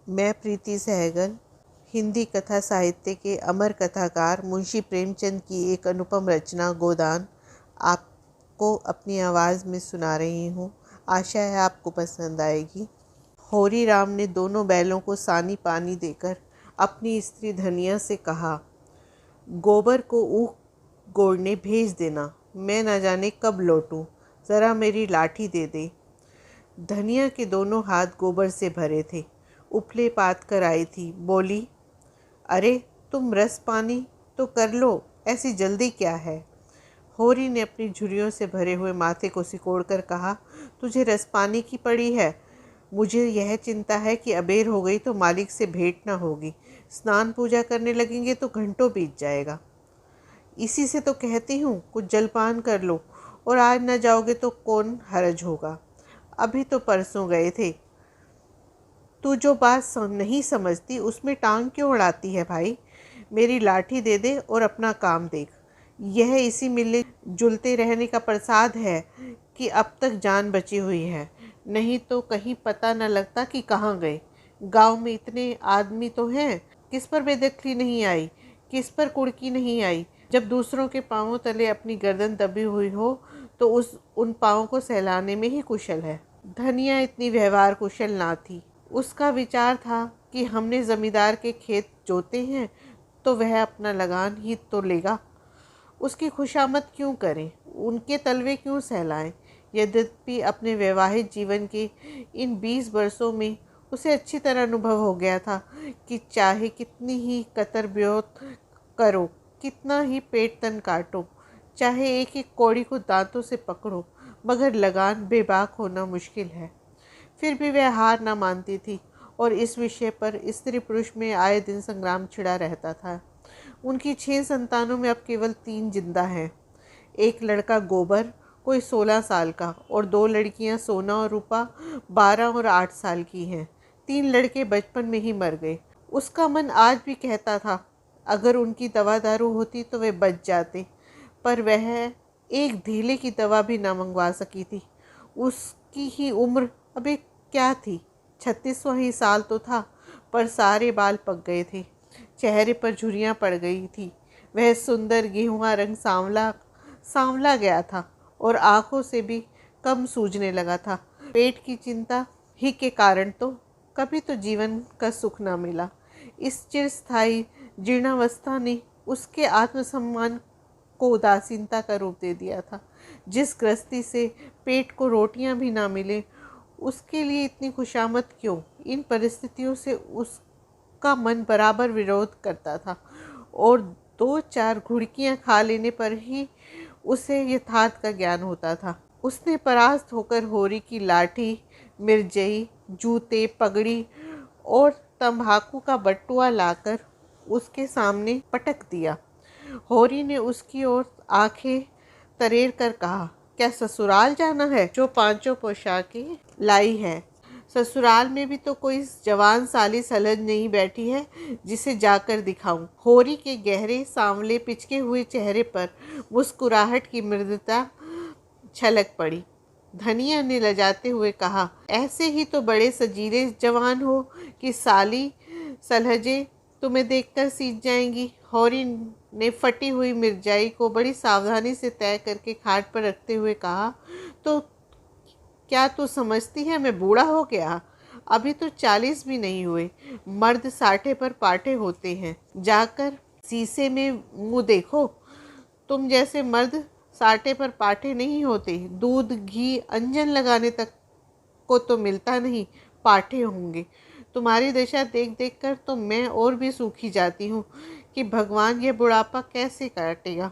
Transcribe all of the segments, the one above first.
मैं प्रीति सहगल, हिंदी कथा साहित्य के अमर कथाकार मुंशी प्रेमचंद की एक अनुपम रचना गोदान आपको अपनी आवाज़ में सुना रही हूँ। आशा है आपको पसंद आएगी। होरी राम ने दोनों बैलों को सानी पानी देकर अपनी स्त्री धनिया से कहा, गोबर को ऊख गोड़ने भेज देना, मैं न जाने कब लौटूं, ज़रा मेरी लाठी दे दे। धनिया के दोनों हाथ गोबर से भरे थे, उपले पात कर आई थी। बोली, अरे तुम रस पानी तो कर लो, ऐसी जल्दी क्या है। होरी ने अपनी झुर्रियों से भरे हुए माथे को सिकोड़कर कहा, तुझे रस पानी की पड़ी है। मुझे यह चिंता है कि अबेर हो गई तो मालिक से भेंट न होगी, स्नान पूजा करने लगेंगे तो घंटों बीत जाएगा। इसी से तो कहती हूँ कुछ जलपान कर लो, और आज न जाओगे तो कौन हरज होगा। अभी तो परसों गए थे। तू जो बात नहीं समझती उसमें टांग क्यों अड़ाती है भाई। मेरी लाठी दे दे और अपना काम देख। यह इसी मिलने जुलते रहने का प्रसाद है कि अब तक जान बची हुई है, नहीं तो कहीं पता न लगता कि कहाँ गए। गांव में इतने आदमी तो हैं, किस पर बेदखली नहीं आई, किस पर कुड़की नहीं आई। जब दूसरों के पांवों तले अपनी गर्दन दबी हुई हो तो उन पांवों को सहलाने में ही कुशल है। धनिया इतनी व्यवहार कुशल ना थी। उसका विचार था कि हमने जमींदार के खेत जोते हैं तो वह अपना लगान ही तो लेगा, उसकी खुशामद क्यों करें, उनके तलवे क्यों सहलाएं। यद्यपि अपने वैवाहिक जीवन के इन 20 वर्षों में उसे अच्छी तरह अनुभव हो गया था कि चाहे कितनी ही कतर ब्योत करो, कितना ही पेट तन काटो, चाहे एक एक कौड़ी को दांतों से पकड़ो, मगर लगान बेबाक होना मुश्किल है। फिर भी वह हार न मानती थी और इस विषय पर स्त्री पुरुष में आए दिन संग्राम छिड़ा रहता था। उनकी 6 संतानों में अब केवल 3 जिंदा हैं। एक लड़का गोबर कोई 16 साल का और 2 लड़कियां सोना और रूपा 12 और 8 साल की हैं। 3 लड़के बचपन में ही मर गए। उसका मन आज भी कहता था अगर उनकी दवा दारू होती तो वे बच जाते, पर वह एक धीले की दवा भी ना मंगवा सकी थी। उसकी ही उम्र अभी क्या थी, 36वां ही साल तो था, पर सारे बाल पक गए थे, चेहरे पर झुर्रियाँ पड़ गई थी। वह सुंदर गेहुआ रंग सांवला गया था और आंखों से भी कम सूझने लगा था। पेट की चिंता ही के कारण तो कभी तो जीवन का सुख न मिला। इस चिरस्थायी जीर्णावस्था ने उसके आत्मसम्मान को उदासीनता का रूप दे दिया था। जिस गृहस्थी से पेट को रोटियां भी ना मिले, उसके लिए इतनी खुशामद क्यों। इन परिस्थितियों से उसका मन बराबर विरोध करता था और 2-4 घुड़कियां खा लेने पर ही उसे यथार्थ का ज्ञान होता था। उसने परास्त होकर होरी की लाठी, मिर्जई, जूते, पगड़ी और तंबाकू का बटुआ लाकर उसके सामने पटक दिया। होरी ने उसकी ओर आंखें तरेर कर कहा, क्या ससुराल जाना है जो 5 पोशाकें लाई है। ससुराल में भी तो कोई जवान साली सलज नहीं बैठी है जिसे जाकर दिखाऊं। होरी के गहरे सांवले पिचके हुए चेहरे पर मुस्कुराहट की मृदुता छलक पड़ी। धनिया ने लजाते हुए कहा, ऐसे ही तो बड़े सजीले जवान हो कि साली सलहजे तुम्हें देखकर सीख जाएंगी। होरी ने फटी हुई मिर्जाई को बड़ी सावधानी से तय करके खाट पर रखते हुए कहा, तो क्या तू समझती है मैं बूढ़ा हो गया। अभी तो 40 भी नहीं हुए। मर्द 60 पर पाटे होते हैं। जाकर शीशे में मुंह देखो। तुम जैसे मर्द 60 पर पाटे नहीं होते। दूध घी अंजन लगाने तक को तो मिलता नहीं, पाटे होंगे। तुम्हारी दशा देख देख कर तो मैं और भी सूखी जाती हूँ कि भगवान ये बुढ़ापा कैसे काटेगा,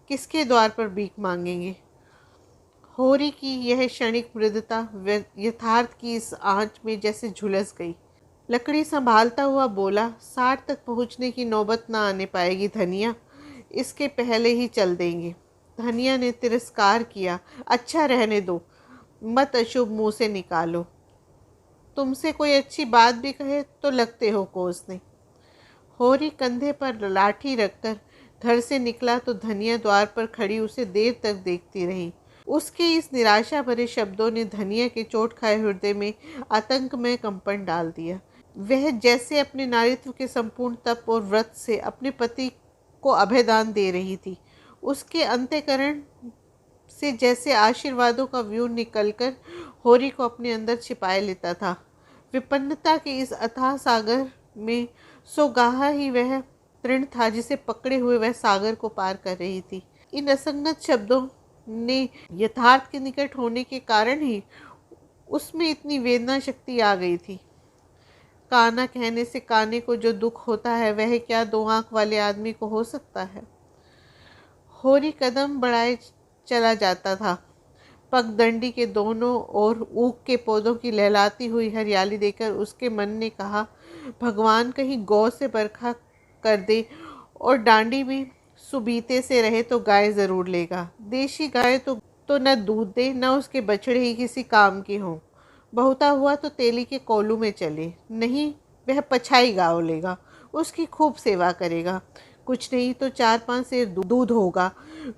किसके द्वार पर भीख मांगेंगे। होरी की यह क्षणिक मृदुता यथार्थ की इस आंच में जैसे झुलस गई। लकड़ी संभालता हुआ बोला, 60 तक पहुँचने की नौबत ना आने पाएगी धनिया, इसके पहले ही चल देंगे। धनिया ने तिरस्कार किया, अच्छा रहने दो, मत अशुभ मुंह से निकालो। तुमसे कोई अच्छी बात भी कहे तो लगते हो कोसने। होरी कंधे पर लाठी रखकर घर से निकला तो धनिया द्वार पर खड़ी उसे देर तक देखती रही। उसके इस निराशा भरे शब्दों ने धनिया के चोट खाए हृदय में आतंक में कंपन डाल दिया। वह जैसे अपने नारीत्व के संपूर्ण तप और व्रत से अपने पति को अभयदान दे रही थी। उसके अंतःकरण से जैसे आशीर्वादों का व्यूह निकलकर होरी को अपने अंदर छिपाए लेता था। विपन्नता के इस अथाह सागर में सोगाहा ही वह तृण था जिसे पकड़े हुए वह सागर को पार कर रही थी। इन असंगत शब्दों ने यथार्थ के निकट होने के कारण ही उसमें इतनी वेदना शक्ति आ गई थी। काना कहने से काने को जो दुख होता है वह क्या दो आंख वाले आदमी को हो सकता है। होरी कदम बढ़ाए चला जाता था। पगडंडी के दोनों ओर ऊख के पौधों की लहलाती हुई हरियाली देखकर उसके मन ने कहा, भगवान कहीं गौ से बरखा कर दे और डांडी भी सुबीते से रहे तो गाय जरूर लेगा। देशी गाय तो न दूध दे न उसके बछड़े ही किसी काम के हों। बहुता हुआ तो तेली के कोलू में चले, नहीं वह पछाई गाँव लेगा, उसकी खूब सेवा करेगा। कुछ नहीं तो 4-5 सेर दूध होगा।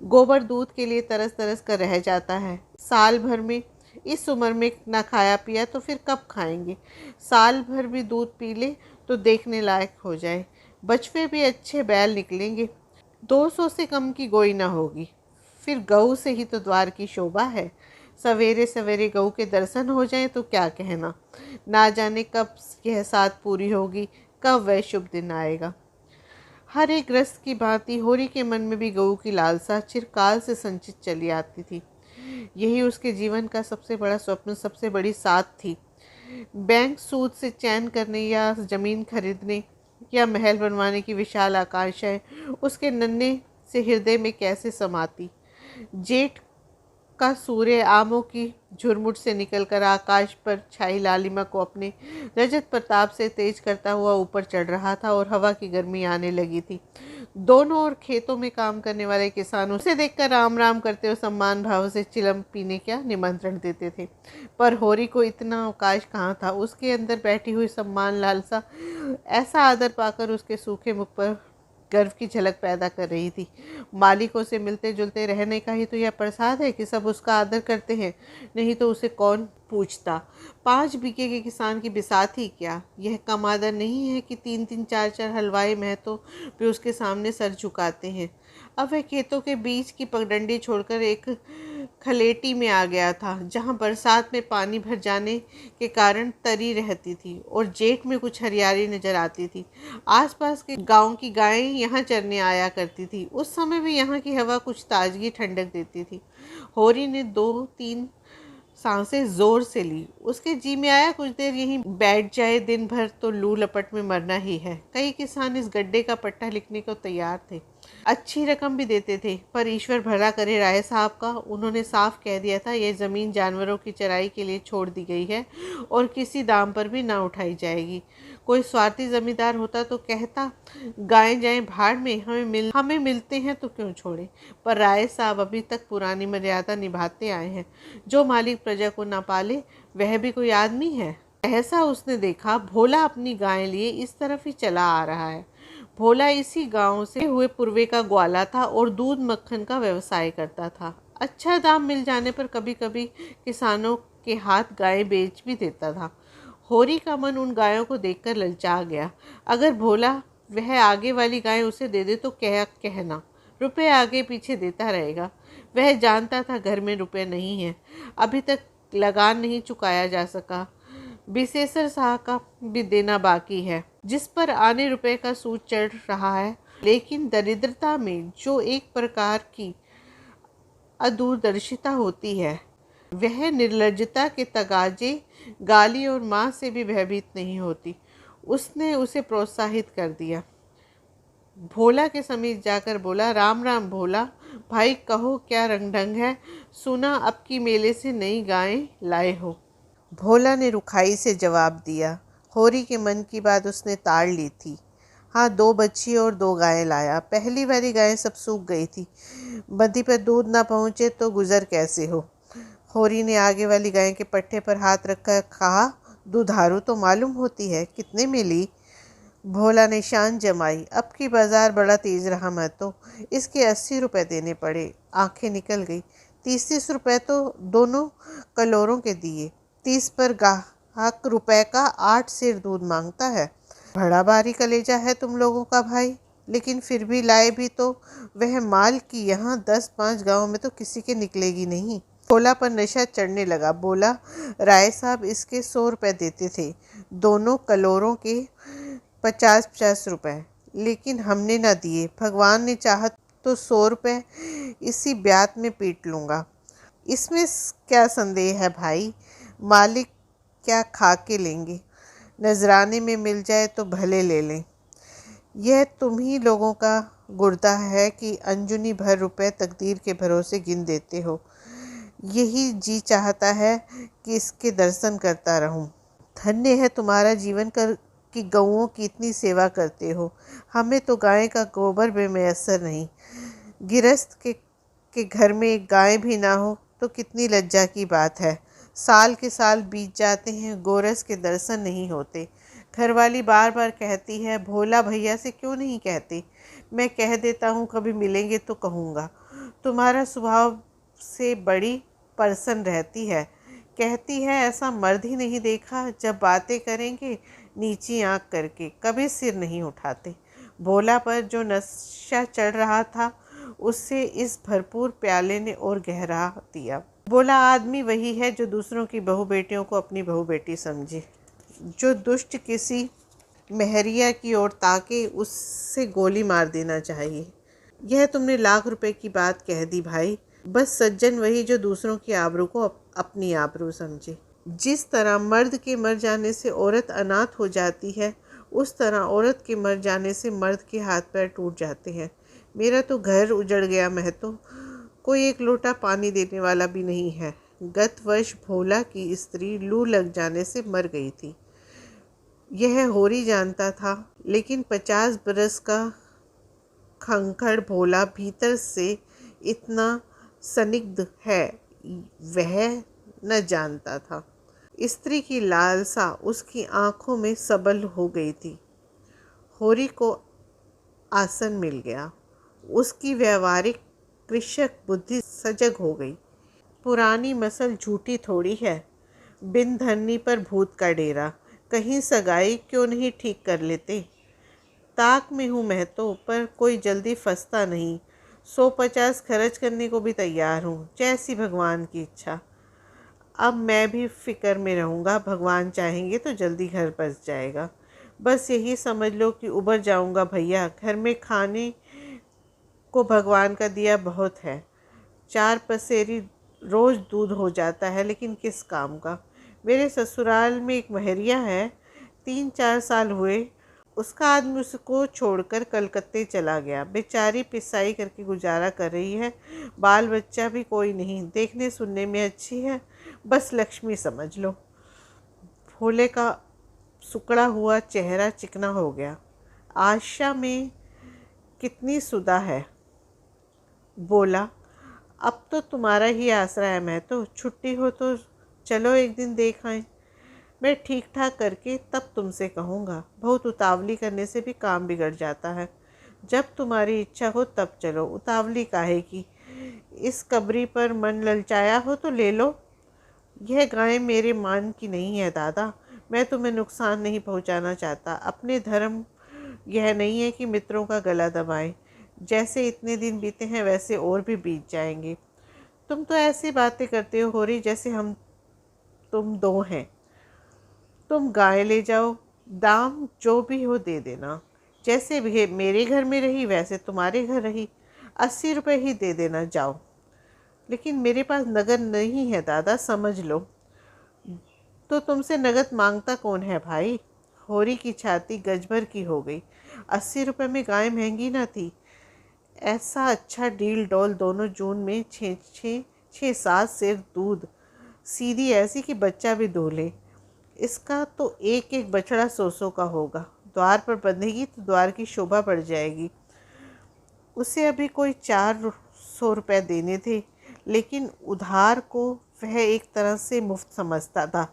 गोबर दूध के लिए तरस तरस कर रह जाता है। साल भर में इस उम्र में ना खाया पिया तो फिर कब खाएंगे। साल भर भी दूध पी ले तो देखने लायक हो जाए। बछवे भी अच्छे बैल निकलेंगे। 200 से कम की गोई ना होगी। फिर गऊ से ही तो द्वार की शोभा है। सवेरे सवेरे गऊ के दर्शन हो जाएं तो क्या कहना। ना जाने कब यह साथ पूरी होगी, कब वह शुभ दिन आएगा। हर एक ग्रस्त की भांति होरी के मन में भी गऊ की लालसा चिरकाल से संचित चली आती थी। यही उसके जीवन का सबसे बड़ा स्वप्न, सबसे बड़ी साथ थी। बैंक सूद से चैन करने या जमीन खरीदने या महल बनवाने की विशाल आकांक्षाएं उसके नन्हे से हृदय में कैसे समाती। जेठ का सूर्य आमों की झुरमुट से निकलकर आकाश पर छाई लालिमा को अपने रजत प्रताप से तेज करता हुआ ऊपर चढ़ रहा था और हवा की गर्मी आने लगी थी। दोनों ओर खेतों में काम करने वाले किसान उसे देखकर राम राम करते हुए सम्मान भाव से चिलम पीने का निमंत्रण देते थे। पर होरी को इतना अवकाश कहाँ था। उसके अंदर बैठी हुई सम्मान लालसा ऐसा आदर पाकर उसके सूखे मुख पर गर्व की झलक पैदा कर रही थी। मालिकों से मिलते जुलते रहने का ही तो यह प्रसाद है कि सब उसका आदर करते हैं, नहीं तो उसे कौन पूछता। 5 बीघे के किसान की बिसाती क्या, यह कम आदर नहीं है कि 3-3 4-4 हलवाई महतो भी उसके सामने सर झुकाते हैं। अब वह खेतों के बीच की पगडंडी छोड़कर एक खलेटी में आ गया था, जहां बरसात में पानी भर जाने के कारण तरी रहती थी और जेठ में कुछ हरियाली नजर आती थी। आसपास के गांव की गायें यहाँ चरने आया करती थी। उस समय भी यहाँ की हवा कुछ ताजगी ठंडक देती थी। होरी ने 2-3 सांसें जोर से ली। उसके जी में आया कुछ देर यहीं बैठ जाए, दिन भर तो लू लपट में मरना ही है। कई किसान इस गड्ढे का पट्टा लिखने को तैयार थे, अच्छी रकम भी देते थे, पर ईश्वर भला करे राय साहब का। उन्होंने साफ कह दिया था यह ज़मीन जानवरों की चराई के लिए छोड़ दी गई है और किसी दाम पर भी ना उठाई जाएगी। कोई स्वार्थी जमींदार होता तो कहता गायें जाएं भाड़ में, हमें मिलते हैं तो क्यों छोड़े। पर राय साहब अभी तक पुरानी मर्यादा निभाते आए हैं। जो मालिक प्रजा को ना पाले वह भी कोई आदमी है। ऐसा उसने देखा। भोला अपनी गायें लिए इस तरफ ही चला आ रहा है। भोला इसी गांव से हुए पूर्वे का ग्वाला था और दूध मक्खन का व्यवसाय करता था। अच्छा दाम मिल जाने पर कभी कभी किसानों के हाथ गायें बेच भी देता था। होरी का मन उन गायों को देखकर ललचा गया। अगर भोला वह आगे वाली गाय उसे दे दे तो क्या कहना, रुपए आगे पीछे देता रहेगा। वह जानता था घर में रुपए नहीं है, अभी तक लगान नहीं चुकाया जा सका, बिसेसर साह का भी देना बाकी है, जिस पर आने रुपए का सूद चढ़ रहा है। लेकिन दरिद्रता में जो एक प्रकार की अदूरदर्शिता होती है, वह निर्लज्जता के तगाजे, गाली और माँ से भी भयभीत नहीं होती। उसने उसे प्रोत्साहित कर दिया। भोला के समीप जाकर बोला, राम राम भोला भाई, कहो क्या रंग ढंग है, सुना अब की मेले से नई गायें लाए हो। भोला ने रुखाई से जवाब दिया। होरी के मन की बात उसने ताड़ ली थी। हाँ, 2 बच्ची और 2 गायें लाया। पहली वाली गायें सब सूख गई थी, बंदी पर दूध ना पहुँचे तो गुजर कैसे हो। होरी ने आगे वाली गाय के पट्टे पर हाथ रखकर कहा, दुधारू तो मालूम होती है, कितने में ली। भोला ने शान जमाई। अब की बाजार बड़ा तेज रहा, मैं तो इसके 80 रुपये देने पड़े। आंखें निकल गई। 30-30 रुपये तो दोनों कलोरों के दिए। 30 पर लाख रुपए का 8 सेर दूध मांगता है। बड़ा भारी कलेजा है तुम लोगों का भाई, लेकिन फिर भी लाए भी तो वह माल की यहाँ 10-5 गांव में तो किसी के निकलेगी नहीं। भोला पर नशा चढ़ने लगा। बोला, राय साहब इसके 100 रुपये देते थे, दोनों कलोरों के 50-50 रुपये, लेकिन हमने ना दिए। भगवान ने चाहा तो 100 रुपये इसी ब्यात में पीट लूँगा। इसमें क्या संदेह है भाई, मालिक क्या खा के लेंगे, नजराने में मिल जाए तो भले ले लें। यह तुम ही लोगों का गुर्दा है कि अंजुनी भर रुपए तकदीर के भरोसे गिन देते हो। यही जी चाहता है कि इसके दर्शन करता रहूं। धन्य है तुम्हारा जीवन कर कि गऊओं की इतनी सेवा करते हो। हमें तो गाय का गोबर भी मैसर नहीं। गिरस्त के घर में एक गाय भी ना हो तो कितनी लज्जा की बात है। साल के साल बीत जाते हैं, गोरस के दर्शन नहीं होते। घरवाली बार बार कहती है, भोला भैया से क्यों नहीं कहते। मैं कह देता हूँ, कभी मिलेंगे तो कहूँगा। तुम्हारा स्वभाव से बड़ी पर्सन रहती है। कहती है, ऐसा मर्द ही नहीं देखा, जब बातें करेंगे नीची आंख करके, कभी सिर नहीं उठाते। भोला पर जो नशा चढ़ रहा था उससे इस भरपूर प्याले ने और गहरा दिया। बोला, आदमी वही है जो दूसरों की बहू बेटियों को अपनी बहू बेटी समझे। जो दुष्ट किसी महरिया की ओर ताके उससे गोली मार देना चाहिए। यह तुमने लाख रुपए की बात कह दी भाई। बस सज्जन वही जो दूसरों की आबरू को अपनी आबरू समझे। जिस तरह मर्द के मर जाने से औरत अनाथ हो जाती है, उस तरह औरत के मर जाने से मर्द के हाथ पैर टूट जाते हैं। मेरा तो घर उजड़ गया महतो, कोई एक लोटा पानी देने वाला भी नहीं है। गत वर्ष भोला की स्त्री लू लग जाने से मर गई थी। यह होरी जानता था, लेकिन 50 बरस का खंखड़ भोला भीतर से इतना संदिग्ध है वह न जानता था। स्त्री की लालसा उसकी आंखों में सबल हो गई थी। होरी को आसन मिल गया। उसकी व्यवहारिक कृषक बुद्धि सजग हो गई। पुरानी मसल झूठी थोड़ी है। बिन धरनी पर भूत का डेरा। कहीं सगाई क्यों नहीं ठीक कर लेते। ताक में हूँ मैं तो, पर कोई जल्दी फंसता नहीं। 150 खर्च करने को भी तैयार हूँ, जैसी भगवान की इच्छा। अब मैं भी फिक्र में रहूँगा, भगवान चाहेंगे तो जल्दी घर बस जाएगा। बस यही समझ लो कि उबर जाऊँगा भैया। घर में खाने को भगवान का दिया बहुत है। 4 पसेरी रोज़ दूध हो जाता है, लेकिन किस काम का। मेरे ससुराल में एक महरिया है, 3-4 साल हुए उसका आदमी उसको छोड़कर कलकत्ते चला गया। बेचारी पिसाई करके गुजारा कर रही है। बाल बच्चा भी कोई नहीं, देखने सुनने में अच्छी है, बस लक्ष्मी समझ लो। भोले का सुकड़ा हुआ चेहरा चिकना हो गया। आशा में कितनी सुदा है। बोला, अब तो तुम्हारा ही आसरा है। मैं तो छुट्टी हो तो चलो एक दिन देख आएं। मैं ठीक ठाक करके तब तुमसे कहूँगा। बहुत उतावली करने से भी काम बिगड़ जाता है। जब तुम्हारी इच्छा हो तब चलो, उतावली काहे की। इस कबरी पर मन ललचाया हो तो ले लो। यह गाय मेरे मान की नहीं है दादा। मैं तुम्हें नुकसान नहीं पहुंचाना चाहता। अपने धर्म यह नहीं है कि मित्रों का गला दबाएं। जैसे इतने दिन बीते हैं वैसे और भी बीत जाएंगे। तुम तो ऐसी बातें करते हो रही जैसे हम तुम दो हैं। तुम गाय ले जाओ, दाम जो भी हो दे देना। जैसे भी मेरे घर में रही वैसे तुम्हारे घर रही। 80 रुपये ही दे देना, जाओ। लेकिन मेरे पास नगद नहीं है दादा, समझ लो। तो तुमसे नगद मांगता कौन है भाई। होरी की छाती गजभर की हो गई। 80 रुपये में गाय महंगी ना थी। ऐसा अच्छा डील डॉल दोनों जून में 6-7 सेर दूध, सीधी ऐसी कि बच्चा भी दो ले। इसका तो एक एक बछड़ा 100 का होगा। द्वार पर बंधेगी तो द्वार की शोभा बढ़ जाएगी। उसे अभी कोई 400 रुपये देने थे, लेकिन उधार को वह एक तरह से मुफ्त समझता था।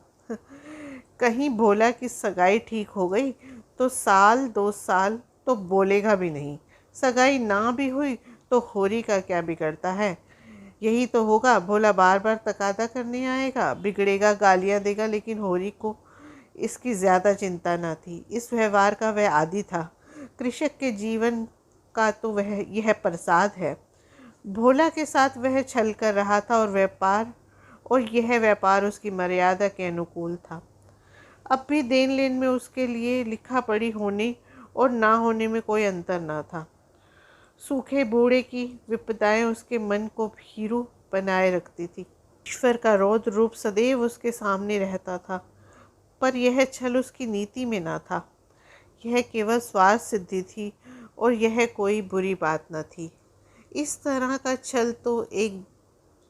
कहीं भोला की सगाई ठीक हो गई तो 1-2 साल तो बोलेगा भी नहीं। सगाई ना भी हुई तो होरी का क्या बिगड़ता है। यही तो होगा, भोला बार बार तकादा करने आएगा, बिगड़ेगा, गालियाँ देगा, लेकिन होरी को इसकी ज़्यादा चिंता न थी। इस व्यवहार का वह आदी था। कृषक के जीवन का तो वह यह प्रसाद है। भोला के साथ वह छल कर रहा था और यह व्यापार उसकी मर्यादा के अनुकूल था। अब भी देन लेन में उसके लिए लिखा पढ़ी होने और ना होने में कोई अंतर न था। सूखे बूढ़े की विपदाएं उसके मन को भीरू बनाए रखती थी। ईश्वर का रौद्र रूप सदैव उसके सामने रहता था, पर यह छल उसकी नीति में न था। यह केवल स्वार्थ सिद्धि थी और यह कोई बुरी बात न थी। इस तरह का छल तो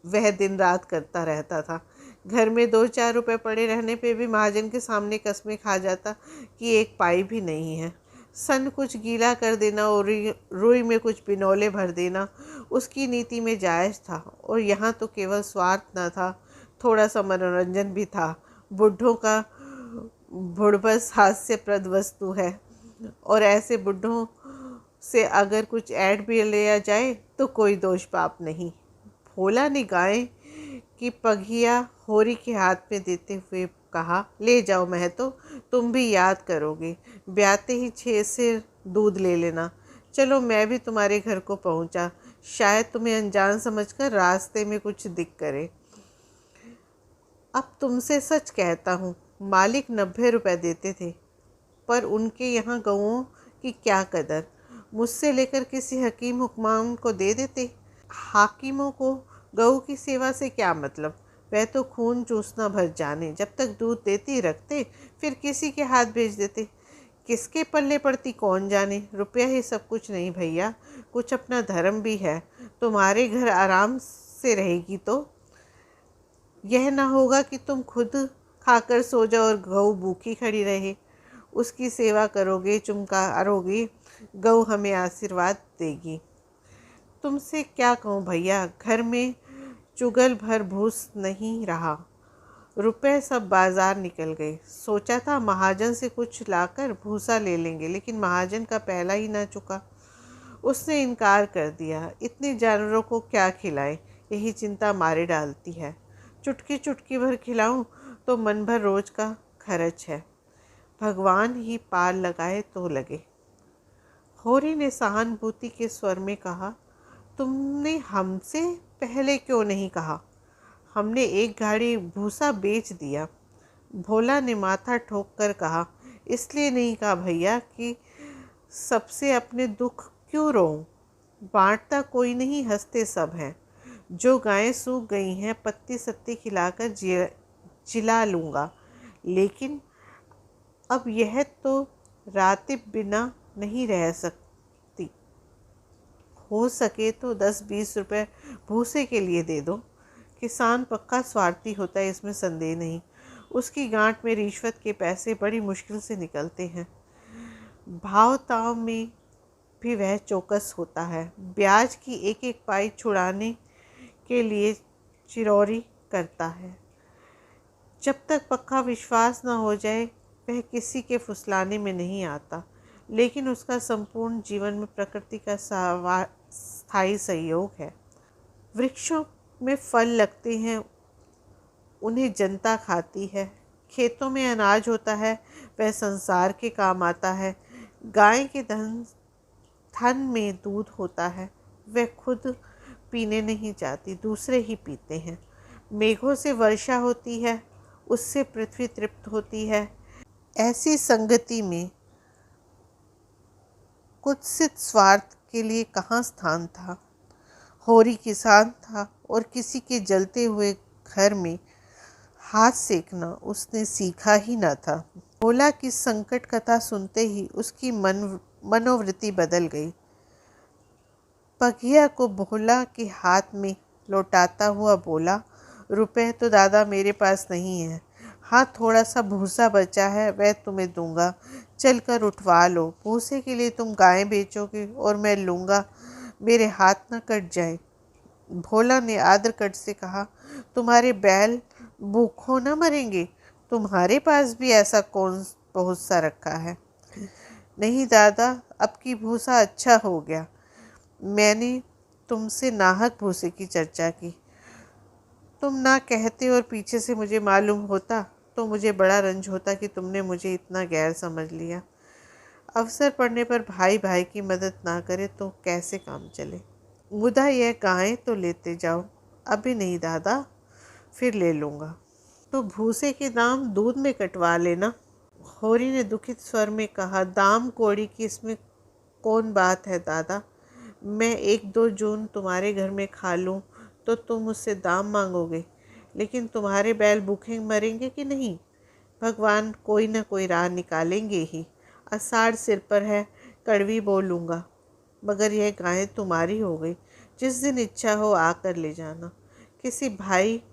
वह दिन रात करता रहता था। घर में 2-4 रुपए पड़े रहने पे भी महाजन के सामने कस्में खा जाता कि 1 पाई भी नहीं है। सन कुछ गीला कर देना और रुई में कुछ बिनौले भर देना उसकी नीति में जायज़ था। और यहाँ तो केवल स्वार्थ न था, थोड़ा सा मनोरंजन भी था। बुढ़ों का बुढ़बस हास्यप्रद वस्तु है और ऐसे बुढ़ों से अगर कुछ ऐड भी लिया जाए तो कोई दोष पाप नहीं। भोला ने गाय की पघिया होरी के हाथ में देते हुए कहा, ले जाओ महतो, तुम भी याद करोगे। ब्याते ही 6 सेर दूध ले लेना। चलो मैं भी तुम्हारे घर को पहुंचा, शायद तुम्हें अनजान समझकर रास्ते में कुछ दिक करे। अब तुमसे सच कहता हूँ, मालिक 90 रुपए देते थे, पर उनके यहाँ गऊओं की क्या कदर। मुझसे लेकर किसी हकीम हुक्मान को दे देते। हाकिमों को गऊ की सेवा से क्या मतलब, वह तो खून चूसना भर जाने। जब तक दूध देती रखते, फिर किसी के हाथ भेज देते। किसके पल्ले पड़ती कौन जाने। रुपया ही सब कुछ नहीं भैया, कुछ अपना धर्म भी है। तुम्हारे घर आराम से रहेगी तो यह ना होगा कि तुम खुद खाकर सो जाओ और गऊ भूखी खड़ी रहे। उसकी सेवा करोगे, चुमकारोगे, गऊ हमें आशीर्वाद देगी। तुमसे क्या कहूँ भैया, घर में चुगल भर भूस नहीं रहा। रुपए सब बाजार निकल गए। सोचा था महाजन से कुछ लाकर भूसा ले लेंगे, लेकिन महाजन का पहला ही ना चुका। उसने इनकार कर दिया। इतने जानवरों को क्या खिलाएं, यही चिंता मारे डालती है। चुटकी चुटकी भर खिलाऊं तो मन भर रोज का खर्च है। भगवान ही पार लगाए तो लगे। होरी ने सहानुभूति के स्वर में कहा, तुमने हमसे पहले क्यों नहीं कहा? हमने 1 गाड़ी भूसा बेच दिया। भोला ने माथा ठोक कर कहा, इसलिए नहीं कहा भैया कि सबसे अपने दुख क्यों रोऊं। बांटता कोई नहीं, हंसते सब हैं। जो गायें सूख गई हैं, पत्ती सत्ती खिलाकर जिला लूँगा, लेकिन अब यह तो रात बिना नहीं रह सकती। हो सके तो 10-20 रुपए भूसे के लिए दे दो। किसान पक्का स्वार्थी होता है, इसमें संदेह नहीं। उसकी गांठ में रिश्वत के पैसे बड़ी मुश्किल से निकलते हैं। भाव ताव में भी वह चौकस होता है। ब्याज की 1-1 पाई छुड़ाने के लिए चिरौरी करता है। जब तक पक्का विश्वास न हो जाए, वह किसी के फुसलाने में नहीं आता। लेकिन उसका संपूर्ण जीवन में प्रकृति का स्थायी सहयोग है। वृक्षों में फल लगते हैं, उन्हें जनता खाती है। खेतों में अनाज होता है, वह संसार के काम आता है। गाय के थन में दूध होता है, वह खुद पीने नहीं जाती, दूसरे ही पीते हैं। मेघों से वर्षा होती है, उससे पृथ्वी तृप्त होती है। ऐसी संगति में कुत्सित स्वार्थ के लिए कहाँ स्थान था। होरी किसान था और किसी के जलते हुए घर में हाथ सेकना उसने सीखा ही न था। भोला की संकट कथा सुनते ही उसकी मनोवृत्ति बदल गई। पघिया को भोला के हाथ में लौटाता हुआ बोला, रुपए तो दादा मेरे पास नहीं है। हाँ, थोड़ा सा भूसा बचा है, वह तुम्हें दूंगा। चल कर उठवा लो। भूसे के लिए तुम गायें बेचोगे और मैं लूँगा, मेरे हाथ न कट जाए। भोला ने आदर कट से कहा, तुम्हारे बैल भूखों न मरेंगे। तुम्हारे पास भी ऐसा कौन बहुत सा रखा है? नहीं दादा, अब की भूसा अच्छा हो गया। मैंने तुमसे नाहक भूसे की चर्चा की। तुम ना कहते और पीछे से मुझे मालूम होता तो मुझे बड़ा रंज होता कि तुमने मुझे इतना गैर समझ लिया। अवसर पड़ने पर भाई भाई की मदद ना करे तो कैसे काम चले। मुदा यह गायें तो लेते जाओ। अभी नहीं दादा, फिर ले लूँगा। तो भूसे के दाम दूध में कटवा लेना। होरी ने दुखित स्वर में कहा, दाम कौड़ी की इसमें कौन बात है दादा। मैं 1-2 जून तुम्हारे घर में खा लूँ तो तुम मुझसे दाम मांगोगे, लेकिन तुम्हारे बैल भूखे मरेंगे कि नहीं। भगवान कोई न कोई राह निकालेंगे ही। आषाढ़ सिर पर है, कड़वी बोलूँगा, मगर यह गाय तुम्हारी हो गई। जिस दिन इच्छा हो आकर ले जाना। किसी भाई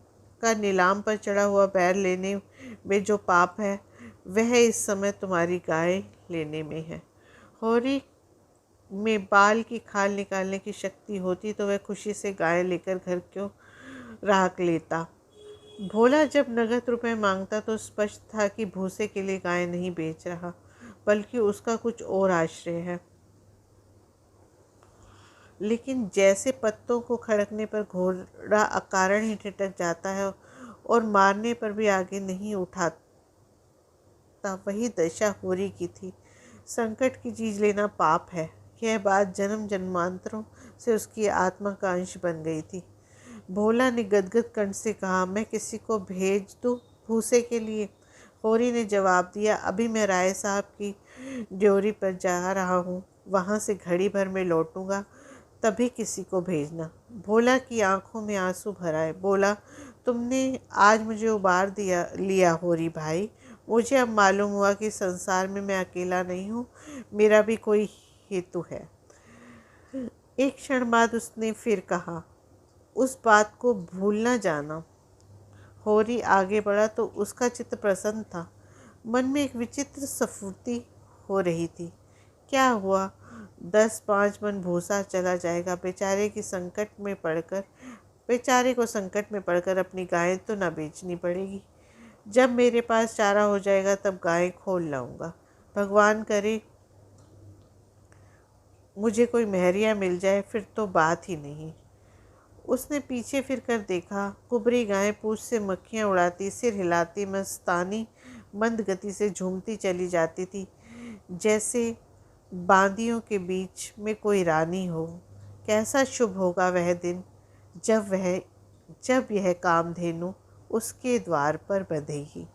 का नीलाम पर चढ़ा हुआ बैल लेने में जो पाप है, वह इस समय तुम्हारी गाय लेने में है। होरी में बाल की खाल निकालने की शक्ति होती तो वह खुशी से गाय लेकर घर क्यों राख लेता। भोला जब नगद रुपए मांगता तो स्पष्ट था कि भूसे के लिए गाय नहीं बेच रहा, बल्कि उसका कुछ और आश्रय है। लेकिन जैसे पत्तों को खड़कने पर घोड़ा अकारण ही ठिठक जाता है और मारने पर भी आगे नहीं उठाता, वही दशा होरी की थी। संकट की चीज लेना पाप है, यह बात जन्म जन्मांतरों से उसकी आत्मा का अंश बन गई थी। भोला ने गदगद कंठ से कहा, मैं किसी को भेज दूँ भूसे के लिए। होरी ने जवाब दिया, अभी मैं राय साहब की ड्योरी पर जा रहा हूँ, वहाँ से घड़ी भर में लौटूंगा, तभी किसी को भेजना। भोला की आंखों में आंसू भर आए। बोला, तुमने आज मुझे उबार लिया होरी भाई। मुझे अब मालूम हुआ कि संसार में मैं अकेला नहीं हूँ, मेरा भी कोई हेतु है। एक क्षण बाद उसने फिर कहा, उस बात को भूल न जाना। होरी आगे बढ़ा तो उसका चित्त प्रसन्न था। मन में एक विचित्र स्फूर्ति हो रही थी। क्या हुआ, 10-5 मन भूसा चला जाएगा। बेचारे को संकट में पड़कर अपनी गाय तो ना बेचनी पड़ेगी। जब मेरे पास चारा हो जाएगा तब गाय खोल लाऊंगा। भगवान करे मुझे कोई मेहरिया मिल जाए, फिर तो बात ही नहीं। उसने पीछे फिर कर देखा। कुबरी गाय पूंछ से मक्खियाँ उड़ाती, सिर हिलाती, मस्तानी मंद गति से झूमती चली जाती थी, जैसे बांदियों के बीच में कोई रानी हो। कैसा शुभ होगा वह दिन जब यह कामधेनु उसके द्वार पर बंधेगी।